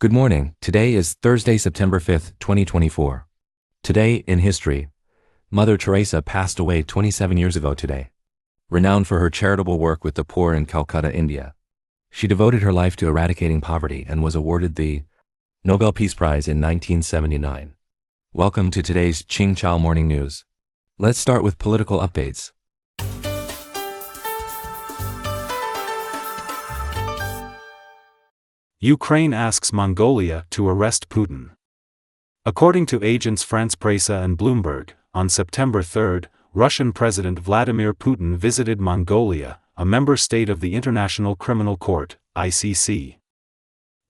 Good morning. Today is Thursday, September 5th, 2024. Today, in history, Mother Teresa passed away 27 years ago today. Renowned for her charitable work with the poor in Calcutta, India, she devoted her life to eradicating poverty and was awarded the Nobel Peace Prize in 1979. Welcome to today's Ching Chow Morning News. Let's start with political updates. Ukraine asks Mongolia to arrest Putin. According to agents France Presse and Bloomberg, on September 3, Russian President Vladimir Putin visited Mongolia, a member state of the International Criminal Court, ICC.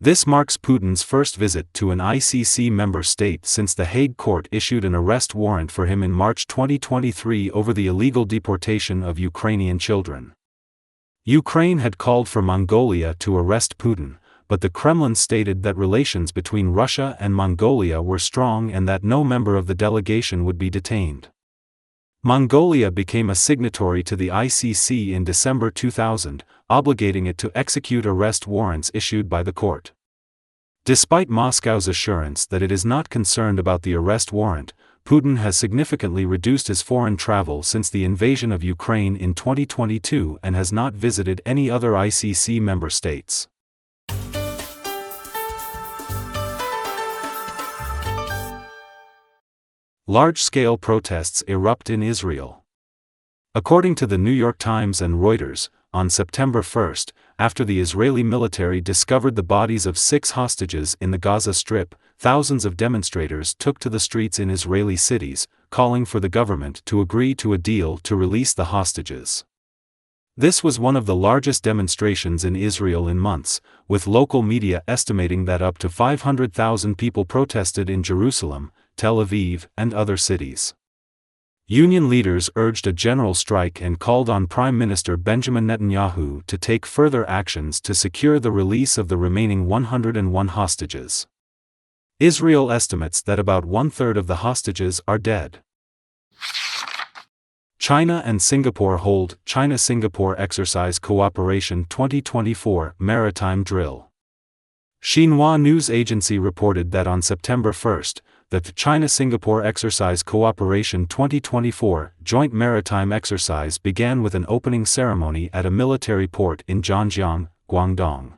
This marks Putin's first visit to an ICC member state since the Hague court issued an arrest warrant for him in March 2023 over the illegal deportation of Ukrainian children. Ukraine had called for Mongolia to arrest Putin, but the Kremlin stated that relations between Russia and Mongolia were strong and that no member of the delegation would be detained. Mongolia became a signatory to the ICC in December 2000, obligating it to execute arrest warrants issued by the court. Despite Moscow's assurance that it is not concerned about the arrest warrant, Putin has significantly reduced his foreign travel since the invasion of Ukraine in 2022 and has not visited any other ICC member states. Large-scale protests erupt in Israel. According to the New York Times and Reuters, on September 1, after the Israeli military discovered the bodies of 6 hostages in the Gaza Strip, thousands of demonstrators took to the streets in Israeli cities, calling for the government to agree to a deal to release the hostages. This was one of the largest demonstrations in Israel in months, with local media estimating that up to 500,000 people protested in Jerusalem, Tel Aviv, and other cities. Union leaders urged a general strike and called on Prime Minister Benjamin Netanyahu to take further actions to secure the release of the remaining 101 hostages. Israel estimates that about one-third of the hostages are dead. China and Singapore hold China-Singapore Exercise Cooperation 2024 Maritime Drill. Xinhua News Agency reported that on September 1, that the China-Singapore Exercise Cooperation 2024 joint maritime exercise began with an opening ceremony at a military port in Zhangjiang, Guangdong.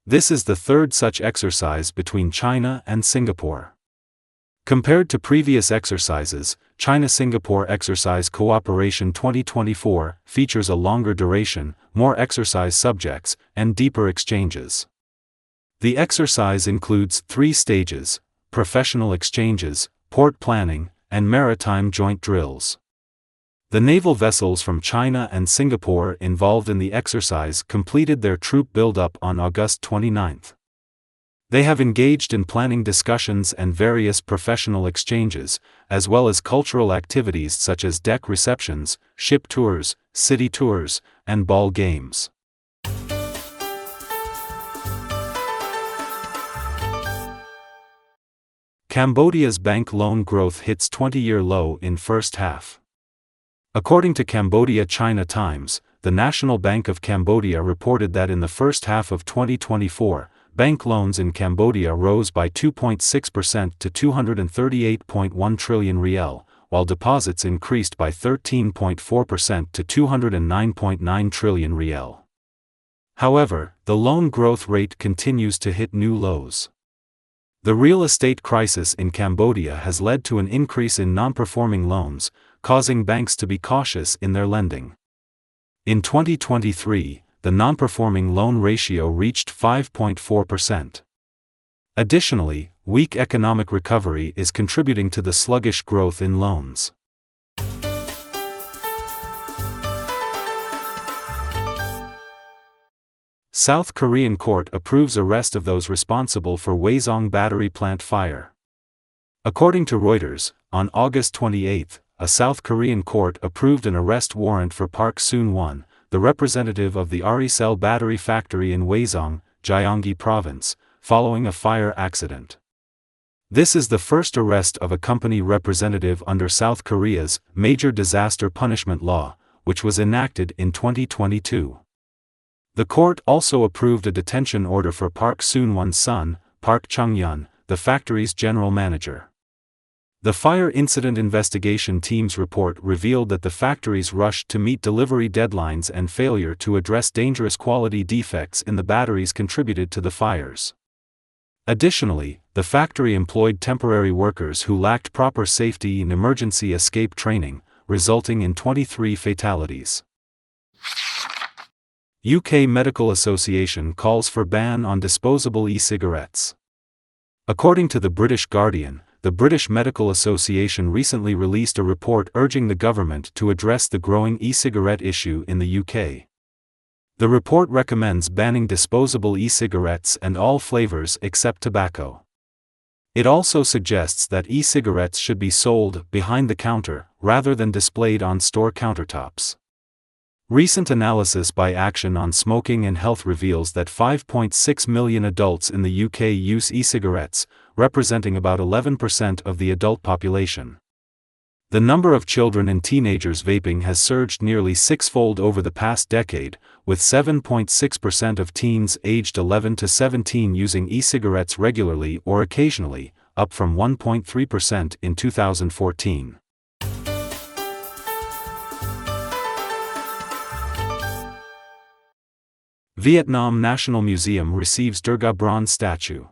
This is the third such exercise between China and Singapore. Compared to previous exercises, China-Singapore Exercise Cooperation 2024 features a longer duration, more exercise subjects, and deeper exchanges. The exercise includes 3 stages: professional exchanges, port planning, and maritime joint drills. The naval vessels from China and Singapore involved in the exercise completed their troop build-up on August 29. They have engaged in planning discussions and various professional exchanges, as well as cultural activities such as deck receptions, ship tours, city tours, and ball games. Cambodia's bank loan growth hits 20-year low in first half. According to Cambodia China Times, the National Bank of Cambodia reported that in the first half of 2024, bank loans in Cambodia rose by 2.6% to 238.1 trillion riel, while deposits increased by 13.4% to 209.9 trillion riel. However, the loan growth rate continues to hit new lows. The real estate crisis in Cambodia has led to an increase in non-performing loans, causing banks to be cautious in their lending. In 2023, the non-performing loan ratio reached 5.4%. Additionally, weak economic recovery is contributing to the sluggish growth in loans. South Korean court approves arrest of those responsible for Hwasong battery plant fire. According to Reuters, on August 28, a South Korean court approved an arrest warrant for Park Soon-won, the representative of the Aricel battery factory in Hwasong, Gyeonggi Province, following a fire accident. This is the first arrest of a company representative under South Korea's Major Disaster Punishment Law, which was enacted in 2022. The court also approved a detention order for Park Soon-won's son, Park Chung-yun, the factory's general manager. The fire incident investigation team's report revealed that the factories rushed to meet delivery deadlines and failure to address dangerous quality defects in the batteries contributed to the fires. Additionally, the factory employed temporary workers who lacked proper safety and emergency escape training, resulting in 23 fatalities. UK Medical Association calls for ban on disposable e-cigarettes. According to the British Guardian, the British Medical Association recently released a report urging the government to address the growing e-cigarette issue in the UK. The report recommends banning disposable e-cigarettes and all flavors except tobacco. It also suggests that e-cigarettes should be sold behind the counter, rather than displayed on store countertops. Recent analysis by Action on Smoking and Health reveals that 5.6 million adults in the UK use e-cigarettes, representing about 11% of the adult population. The number of children and teenagers vaping has surged nearly six-fold over the past decade, with 7.6% of teens aged 11 to 17 using e-cigarettes regularly or occasionally, up from 1.3% in 2014. Vietnam National Museum receives Durga bronze statue.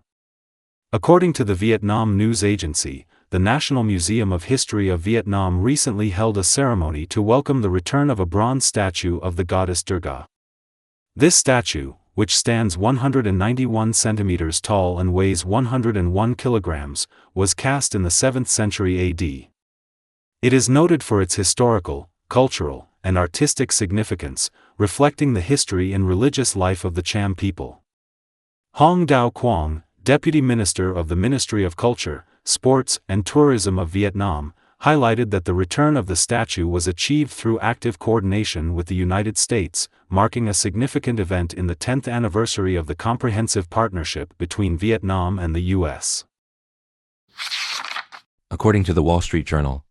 According to the Vietnam news agency, the National Museum of History of Vietnam recently held a ceremony to welcome the return of a bronze statue of the goddess Durga. This statue, which stands 191 centimeters tall and weighs 101 kilograms, was cast in the 7th century AD. It is noted for its historical, cultural, and artistic significance, reflecting the history and religious life of the Cham people. Hong Dao Quang, Deputy Minister of the Ministry of Culture, Sports and Tourism of Vietnam, highlighted that the return of the statue was achieved through active coordination with the United States, marking a significant event in the 10th anniversary of the comprehensive partnership between Vietnam and the U.S. According to the Wall Street Journal,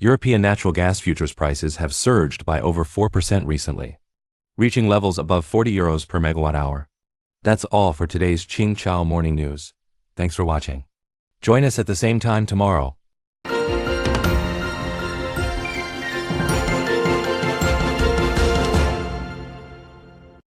European natural gas futures prices have surged by over 4% recently, reaching levels above €40 per megawatt hour. That's all for today's Ching Chow Morning News. Thanks for watching. Join us at the same time tomorrow.